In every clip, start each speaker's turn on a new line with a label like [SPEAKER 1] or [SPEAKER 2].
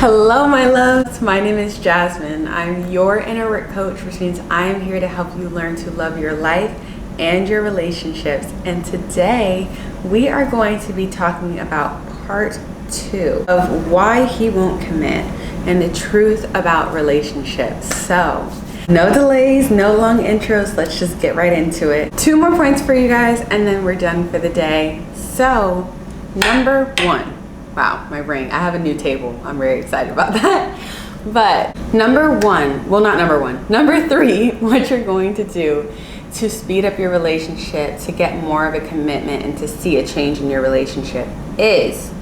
[SPEAKER 1] Hello, my loves. My name is Jasmine. I'm your inner work coach, which means I am here to help you learn to love your life and your relationships. And today we are going to be talking about part 2 of why he won't commit and the truth about relationships. So no delays, no long intros. Let's just get right into it. 2 more points for you guys and then we're done for the day. So number 1. Wow, my brain. I have a new table. I'm very excited about that. But number 3, what you're going to do to speed up your relationship, to get more of a commitment and to see a change in your relationship is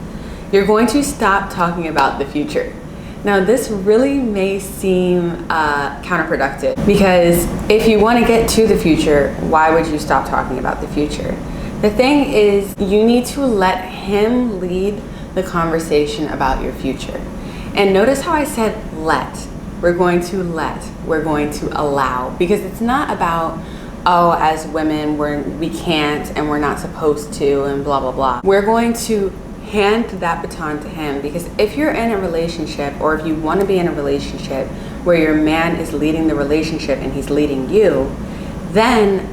[SPEAKER 1] you're going to stop talking about the future. Now, this really may seem counterproductive because if you want to get to the future, why would you stop talking about the future? The thing is, you need to let him lead the conversation about your future. And notice how I said let. We're going to allow, because it's not about, oh, as women we can't and we're not supposed to and blah blah blah. We're going to hand that baton to him, because if you're in a relationship, or if you want to be in a relationship where your man is leading the relationship and he's leading you, then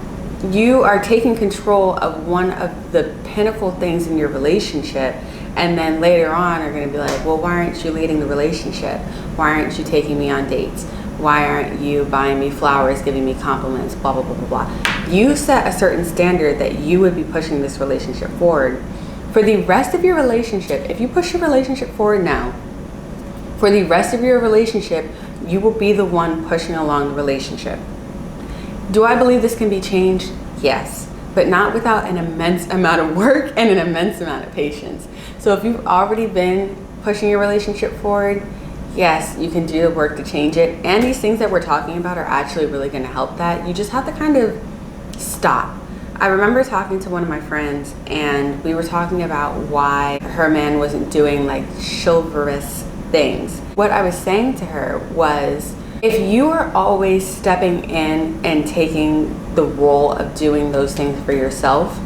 [SPEAKER 1] you are taking control of one of the pinnacle things in your relationship. And then later on are going to be like, well, why aren't you leading the relationship? Why aren't you taking me on dates? Why aren't you buying me flowers, giving me compliments, blah, blah, blah, blah, blah. You set a certain standard that you would be pushing this relationship forward. For the rest of your relationship, if you push your relationship forward now, for the rest of your relationship, you will be the one pushing along the relationship. Do I believe this can be changed? Yes. But not without an immense amount of work and an immense amount of patience. So if you've already been pushing your relationship forward, yes, you can do the work to change it. And these things that we're talking about are actually really going to help that. You just have to kind of stop. I remember talking to one of my friends and we were talking about why her man wasn't doing like chivalrous things. What I was saying to her was, if you are always stepping in and taking the role of doing those things for yourself,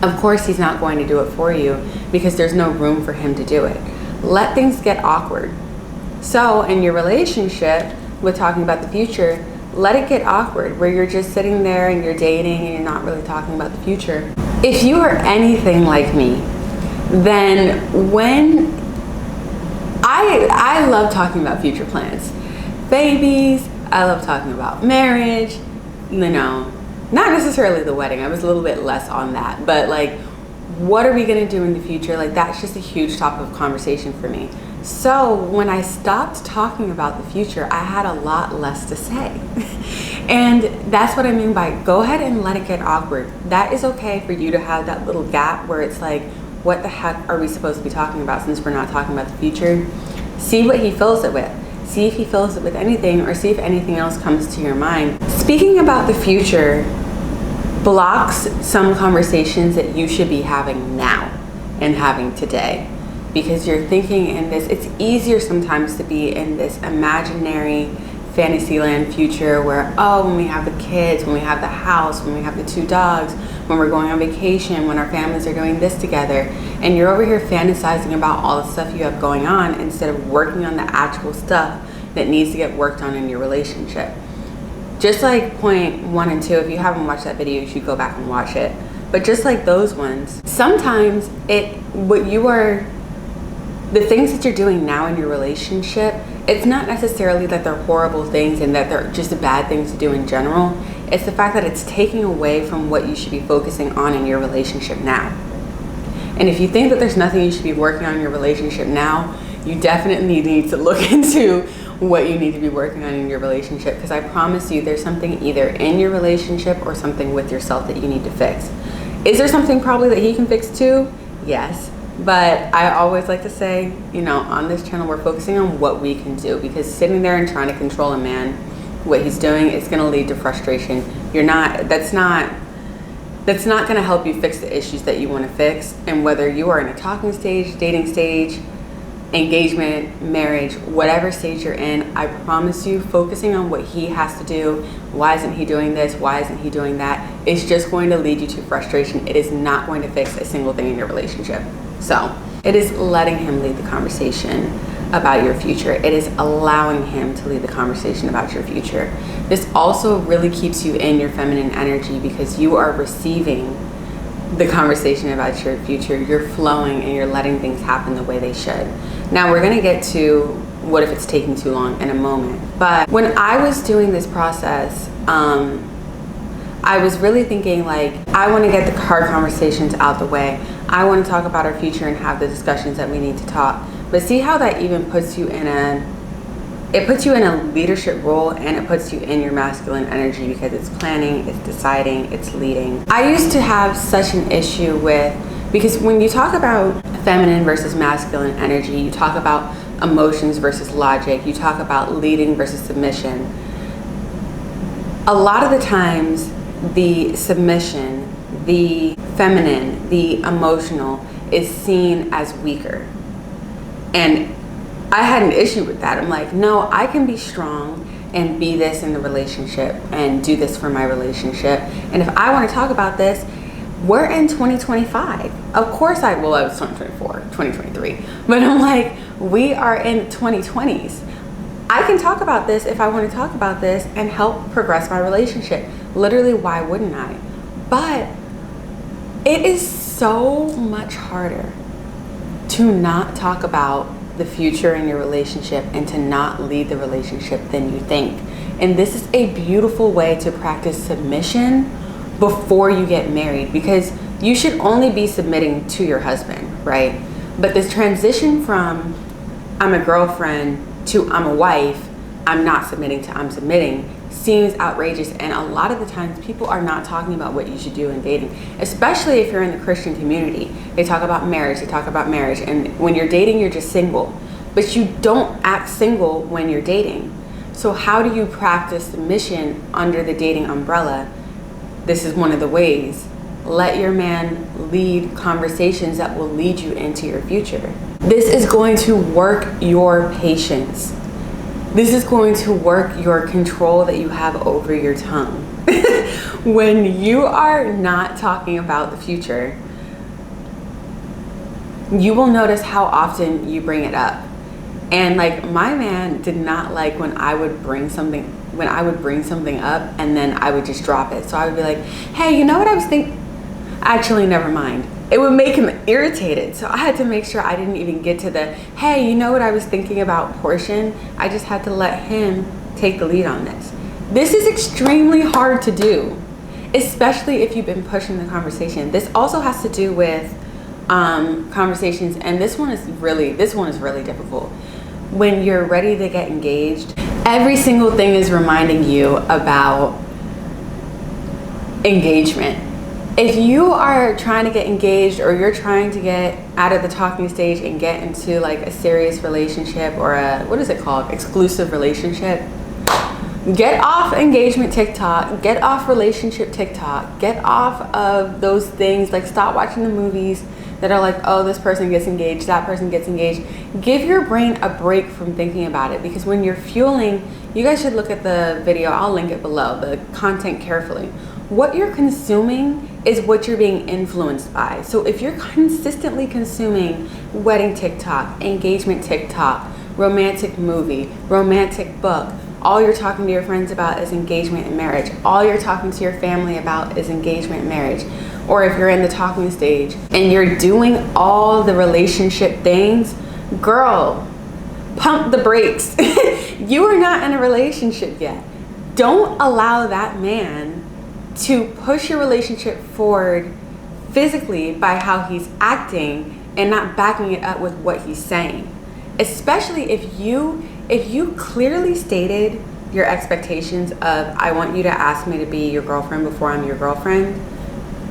[SPEAKER 1] of course he's not going to do it for you because there's no room for him to do it. Let things get awkward. So in your relationship, with talking about the future, let it get awkward where you're just sitting there and you're dating and you're not really talking about the future. If you are anything like me, then when I love talking about future plans. Babies, I love talking about marriage, not necessarily the wedding. I was a little bit less on that, but like, what are we gonna do in the future? Like, that's just a huge topic of conversation for me. So when I stopped talking about the future, I had a lot less to say. And that's what I mean by go ahead and let it get awkward. That is okay for you to have that little gap where it's like, what the heck are we supposed to be talking about since we're not talking about the future? See what he fills it with. See if he fills it with anything, or see if anything else comes to your mind. Speaking about the future blocks some conversations that you should be having now and having today, because you're thinking in this, it's easier sometimes to be in this imaginary fantasyland future where, oh, when we have the kids, when we have the house, when we have the 2 dogs, when we're going on vacation, when our families are doing this together, and you're over here fantasizing about all the stuff you have going on instead of working on the actual stuff that needs to get worked on in your relationship. Just like point 1 and 2, if you haven't watched that video, you should go back and watch it. But just like those ones, sometimes the things that you're doing now in your relationship, it's not necessarily that they're horrible things and that they're just bad things to do in general. It's the fact that it's taking away from what you should be focusing on in your relationship now. And if you think that there's nothing you should be working on in your relationship now, you definitely need to look into what you need to be working on in your relationship, because I promise you there's something either in your relationship or something with yourself that you need to fix. Is there something probably that he can fix too? Yes. But I always like to say, on this channel, we're focusing on what we can do, because sitting there and trying to control a man, what he's doing, it's going to lead to frustration. That's not going to help you fix the issues that you want to fix. And whether you are in a talking stage, dating stage, engagement, marriage, whatever stage you're in, I promise you, focusing on what he has to do, why isn't he doing this, why isn't he doing that, is just going to lead you to frustration. It is not going to fix a single thing in your relationship. So it is letting him lead the conversation, about your future. It is allowing him to lead the conversation about your future. This also really keeps you in your feminine energy because you are receiving the conversation about your future. You're flowing and you're letting things happen the way they should. Now we're gonna get to what if it's taking too long in a moment. But when I was doing this process, I was really thinking like, I want to get the hard conversations out the way. I want to talk about our future and have the discussions that we need to talk. But see how that even puts you in a leadership role, and it puts you in your masculine energy because it's planning, it's deciding, it's leading. I used to have such an issue with, because when you talk about feminine versus masculine energy, you talk about emotions versus logic, you talk about leading versus submission. A lot of the times, the submission, the feminine, the emotional is seen as weaker. And I had an issue with that. I'm like, no, I can be strong and be this in the relationship and do this for my relationship. And if I want to talk about this, we're in 2025. Of course I was 2024, 2023. But I'm like, we are in 2020s. I can talk about this if I want to talk about this and help progress my relationship. Literally, why wouldn't I? But it is so much harder to not talk about the future in your relationship and to not lead the relationship than you think. And this is a beautiful way to practice submission before you get married, because you should only be submitting to your husband, right? But this transition from I'm a girlfriend to I'm a wife, I'm not submitting to I'm submitting, seems outrageous. And a lot of the times people are not talking about what you should do in dating, especially if you're in the Christian community. They talk about marriage, and when you're dating, you're just single. But you don't act single when you're dating. So how do you practice submission under the dating umbrella? This is one of the ways. Let your man lead conversations that will lead you into your future. This is going to work your patience. This is going to work your control that you have over your tongue. When you are not talking about the future, you will notice how often you bring it up. And like, my man did not like when I would bring something up and then I would just drop it. So I would be like, hey, you know what I was thinking? Actually, never mind. It would make him irritated. So I had to make sure I didn't even get to the, hey, you know what I was thinking about portion. I just had to let him take the lead on this. This is extremely hard to do, especially if you've been pushing the conversation. This also has to do with conversations, and this one is really difficult. When you're ready to get engaged, every single thing is reminding you about engagement. If you are trying to get engaged, or you're trying to get out of the talking stage and get into like a serious relationship, or a, what is it called? Exclusive relationship. Get off engagement TikTok, get off relationship TikTok, get off of those things. Like, stop watching the movies that are like, oh, this person gets engaged, that person gets engaged. Give your brain a break from thinking about it, because when you're fueling, you guys should look at the video, I'll link it below, the content carefully. What you're consuming is what you're being influenced by. So if you're consistently consuming wedding TikTok, engagement TikTok, romantic movie, romantic book, all you're talking to your friends about is engagement and marriage, all you're talking to your family about is engagement and marriage, or if you're in the talking stage and you're doing all the relationship things, girl, pump the brakes. You are not in a relationship yet. Don't allow that man to push your relationship forward physically by how he's acting and not backing it up with what he's saying. Especially if you clearly stated your expectations of, I want you to ask me to be your girlfriend before I'm your girlfriend.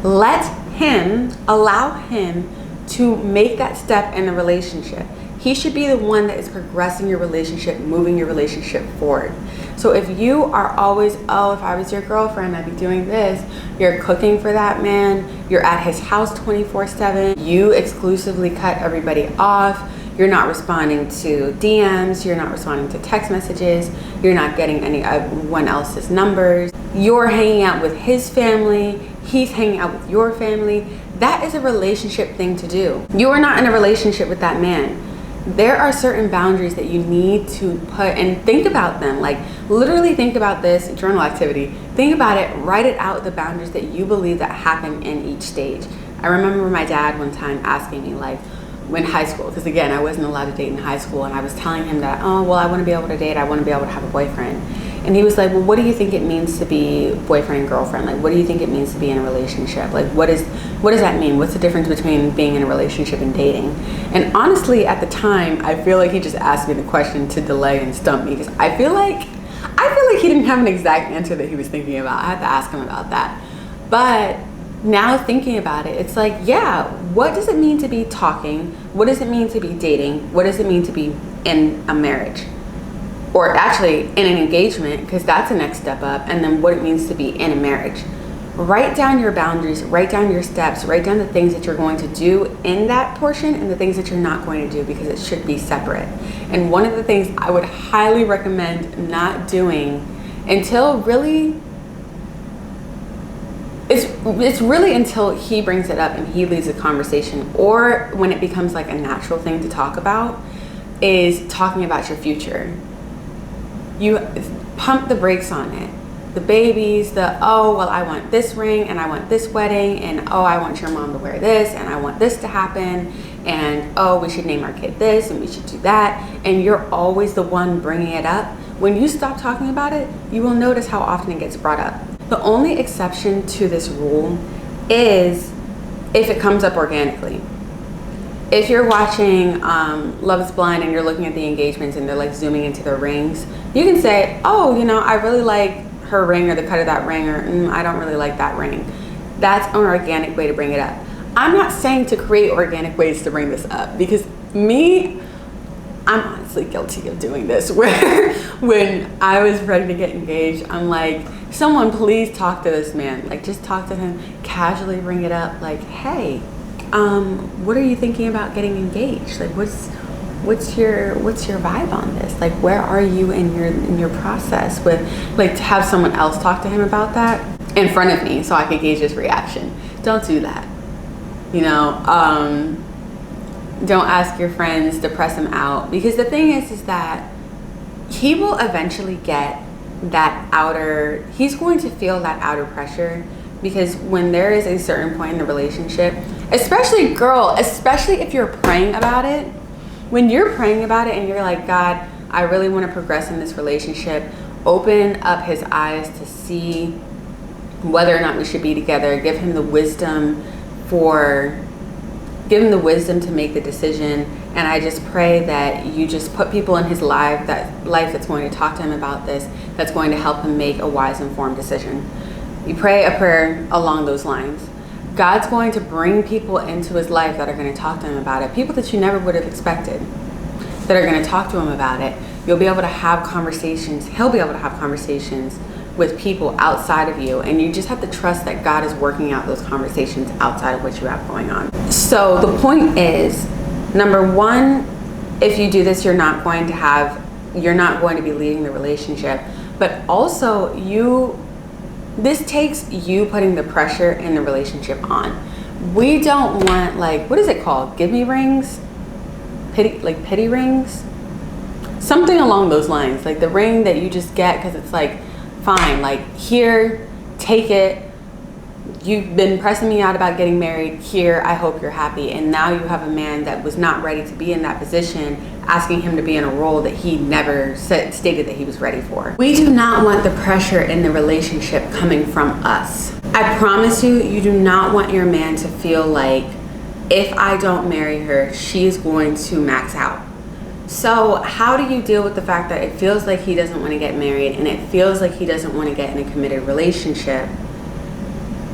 [SPEAKER 1] Allow him to make that step in the relationship. He should be the one that is progressing your relationship, moving your relationship forward. So if you are always, oh, if I was your girlfriend, I'd be doing this. You're cooking for that man. You're at his house 24/7. You exclusively cut everybody off. You're not responding to DMs. You're not responding to text messages. You're not getting anyone else's numbers. You're hanging out with his family. He's hanging out with your family. That is a relationship thing to do. You are not in a relationship with that man. There are certain boundaries that you need to put, and think about them. Like, literally think about this journal activity. Think about it, write it out, the boundaries that you believe that happen in each stage. I remember my dad one time asking me, like, in high school, because again, I wasn't allowed to date in high school, and I was telling him that, oh, well, I want to be able to date, I want to be able to have a boyfriend. And he was like, well, what do you think it means to be boyfriend and girlfriend? Like, what do you think it means to be in a relationship? Like, what does that mean? What's the difference between being in a relationship and dating? And honestly, at the time, I feel like he just asked me the question to delay and stump me, because I feel like he didn't have an exact answer that he was thinking about. I had to ask him about that. But now thinking about it, it's like, yeah, what does it mean to be talking? What does it mean to be dating? What does it mean to be in a marriage? Or actually in an engagement, because that's the next step up, and then what it means to be in a marriage. Write down your boundaries, write down your steps, write down the things that you're going to do in that portion and the things that you're not going to do, because it should be separate. And one of the things I would highly recommend not doing until really, it's really until he brings it up and he leads a conversation, or when it becomes like a natural thing to talk about, is talking about your future. You pump the brakes on it. The babies, oh, well, I want this ring and I want this wedding, and oh, I want your mom to wear this and I want this to happen, and oh, we should name our kid this and we should do that. And you're always the one bringing it up. When you stop talking about it, you will notice how often it gets brought up. The only exception to this rule is if it comes up organically. If you're watching Love is Blind and you're looking at the engagements and they're like zooming into their rings, you can say, oh, I really like her ring, or the cut of that ring, or I don't really like that ring. That's an organic way to bring it up. I'm not saying to create organic ways to bring this up, because I'm honestly guilty of doing this, where when I was ready to get engaged, I'm like, someone please talk to this man. Like, just talk to him, casually bring it up, like, hey, what are you thinking about getting engaged? Like, what's your vibe on this? Like, where are you in your process with, like, to have someone else talk to him about that in front of me so I could gauge his reaction. Don't do that. Don't ask your friends to press him out, because the thing is that he will eventually get he's going to feel that outer pressure, because when there is a certain point in the relationship, especially if you're praying about it, when you're praying about it and you're like, God, I really want to progress in this relationship, open up his eyes to see whether or not we should be together, give him the wisdom to make the decision. And I just pray that you just put people in his life that's going to talk to him about this, that's going to help him make a wise, informed decision. You pray a prayer along those lines. God's going to bring people into his life that are going to talk to him about it. People that you never would have expected, that are going to talk to him about it. You'll be able to have conversations. He'll be able to have conversations with people outside of you. And you just have to trust that God is working out those conversations outside of what you have going on. So the point is, number one, if you do this, you're not going to be leading the relationship. But also, this takes you putting the pressure in the relationship on. We don't want, like, what is it called? Give me rings? Pity rings? Something along those lines. Like the ring that you just get because it's like, fine, like, here, take it. You've been pressing me out about getting married. Here, I hope you're happy. And now you have a man that was not ready to be in that position, asking him to be in a role that he never stated that he was ready for. We do not want the pressure in the relationship coming from us. I promise you, you do not want your man to feel like, if I don't marry her, she is going to max out. So how do you deal with the fact that it feels like he doesn't want to get married, and it feels like he doesn't want to get in a committed relationship,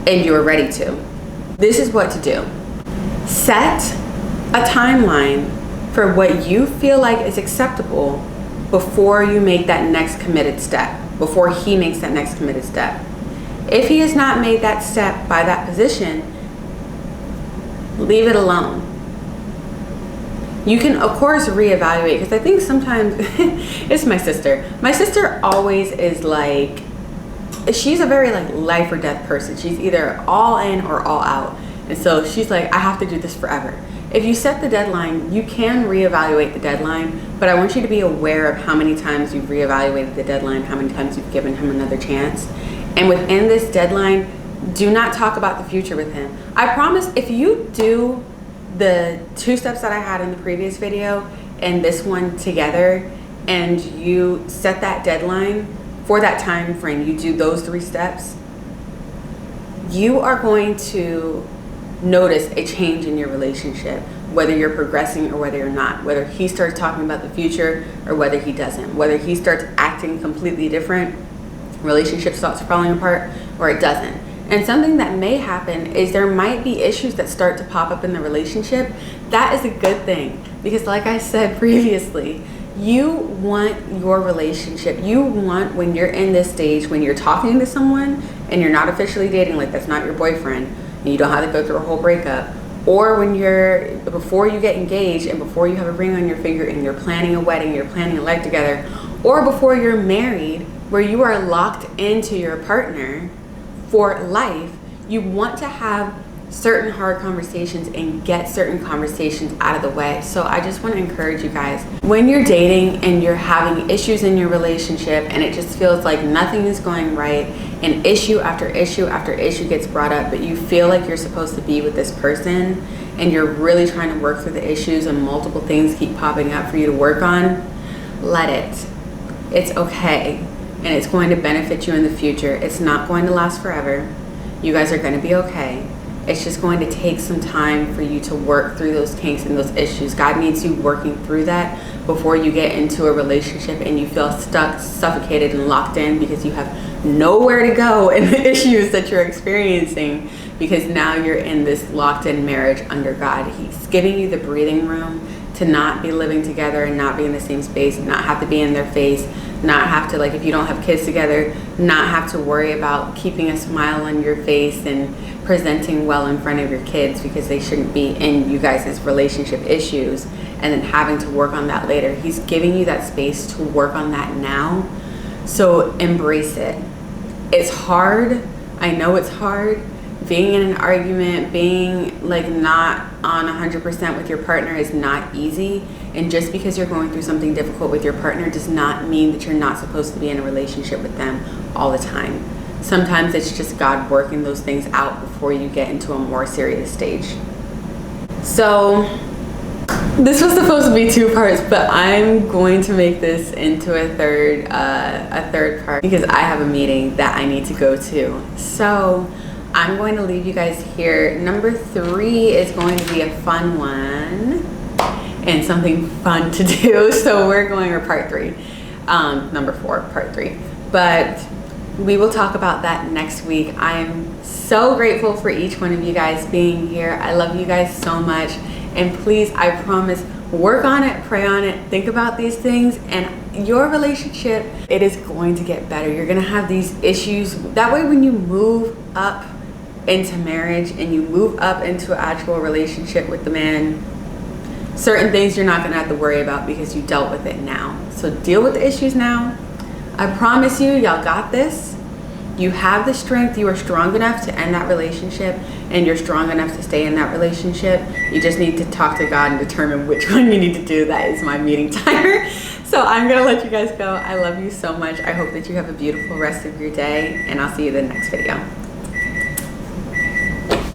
[SPEAKER 1] and you're ready to? This is what to do. Set a timeline for what you feel like is acceptable before you make that next committed step, before he makes that next committed step. If he has not made that step by that position, leave it alone. You can, of course, reevaluate, because I think sometimes, it's my sister. My sister always is like, she's a very like life or death person. She's either all in or all out. And so she's like, I have to do this forever. If you set the deadline, you can reevaluate the deadline, but I want you to be aware of how many times you've reevaluated the deadline, how many times you've given him another chance. And within this deadline, do not talk about the future with him. I promise if you do the 2 steps that I had in the previous video and this one together, and you set that deadline for that time frame, you do those 3 steps, you are going to notice a change in your relationship, whether you're progressing or whether you're not, whether he starts talking about the future or whether he doesn't, whether he starts acting completely different, relationship starts falling apart, or it doesn't. And something that may happen is there might be issues that start to pop up in the relationship. That is a good thing, because like I said previously, you want your relationship, you want, when you're in this stage, when you're talking to someone and you're not officially dating, like that's not your boyfriend, and you don't have to go through a whole breakup, or when you're, before you get engaged and before you have a ring on your finger and you're planning a wedding, you're planning a life together, or before you're married, where you are locked into your partner for life, you want to have certain hard conversations and get certain conversations out of the way. So I just want to encourage you guys, when you're dating and you're having issues in your relationship and it just feels like nothing is going right, and issue after issue after issue gets brought up, but you feel like you're supposed to be with this person and you're really trying to work through the issues and multiple things keep popping up for you to work on, let it. It's okay. And it's going to benefit you in the future. It's not going to last forever. You guys are going to be okay. It's just going to take some time for you to work through those kinks and those issues. God needs you working through that before you get into a relationship and you feel stuck, suffocated, and locked in because you have nowhere to go in the issues that you're experiencing, because now you're in this locked in marriage under God. He's giving you the breathing room to not be living together and not be in the same space, not have to be in their face, not have to, like if you don't have kids together, not have to worry about keeping a smile on your face and presenting well in front of your kids because they shouldn't be in you guys' relationship issues, and then having to work on that later. He's giving you that space to work on that now. So embrace it. It's hard. I know it's hard. Being in an argument, being like not on 100% with your partner is not easy. And just because you're going through something difficult with your partner does not mean that you're not supposed to be in a relationship with them all the time. Sometimes it's just God working those things out before you get into a more serious stage. So this was supposed to be 2 parts, but I'm going to make this into a third part because I have a meeting that I need to go to. So I'm going to leave you guys here. Number 3 is going to be a fun one and something fun to do. So we're going for part 3. Number 4, part 3. But we will talk about that next week. I'm so grateful for each one of you guys being here. I love you guys so much. And please, I promise, work on it, pray on it, think about these things, and your relationship, it is going to get better. You're gonna have these issues. That way when you move up into marriage and you move up into an actual relationship with the man, certain things you're not gonna have to worry about because you dealt with it now. So deal with the issues now. I promise you, y'all got this. You have the strength. You are strong enough to end that relationship, and you're strong enough to stay in that relationship. You just need to talk to God and determine which one you need to do. That is my meeting timer. So I'm gonna let you guys go. I love you so much. I hope that you have a beautiful rest of your day, and I'll see you in the next video.